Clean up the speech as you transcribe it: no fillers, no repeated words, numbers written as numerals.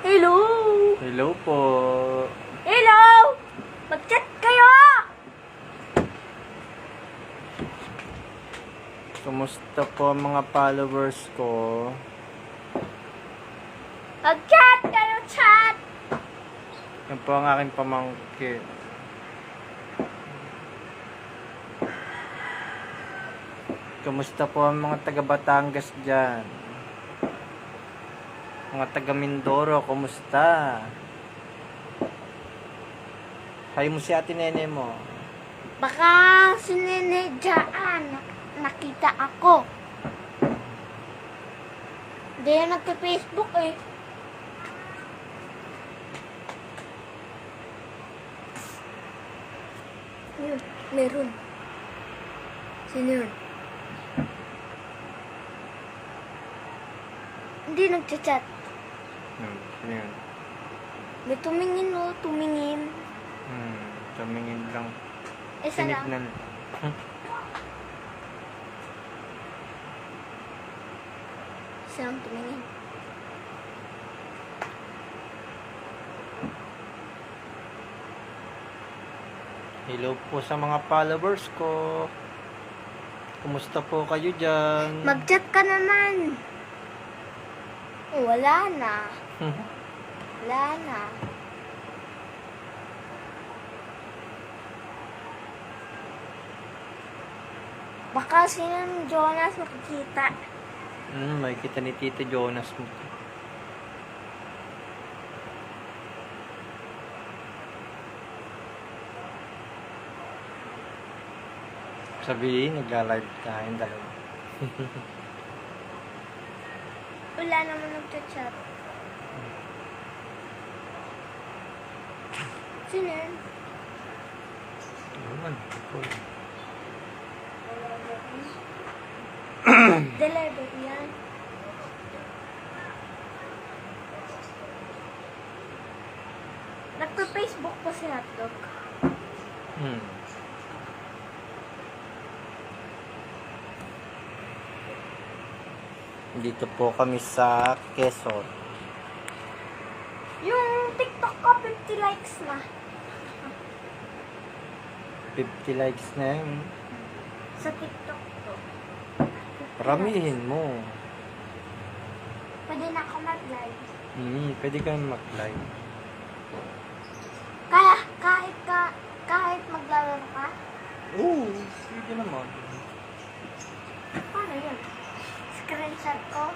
Hello! Hello po. Hello! Mag-chat kayo! Kumusta po ang mga followers ko? Mag-chat kayo, chat! Yan po ang aking pamangkin. Kumusta po ang mga taga Batangas dyan? Mga taga Mindoro, kumusta? Hay mo si Ate Nene mo. Baka sininidyaan. Nakita ako. Hindi yan nagka-Facebook eh. Yun, meron. Sino yun? Hindi nagchat-chat. Ano yun? May tumingin o, tumingin. Tumingin lang. Isa lang. Tinignan. Isa lang tumingin. Hello po sa mga followers ko. Kumusta po kayo dyan? Mag-chat ka naman. Oh, wala na. Wala na. Baka sino Jonas makikita. Makikita ni Tito Jonas mo. Sabihin, nagla-live tayong dalawa. Wala naman nagchat-chat. Sino yun? Ewan, Deliver yan. Nagpa-Facebook pa si Hotdog. Dito po kami sa Quezon. Yung TikTok ko, 50 likes na. 50 likes na yun. Sa TikTok ko. Paramihin mo. Pwede na ako mag-live. Pwede kang mag-live. Kaya, kahit maglalaro ka? Oo, pwede naman. Paano yun? Screenshot ko?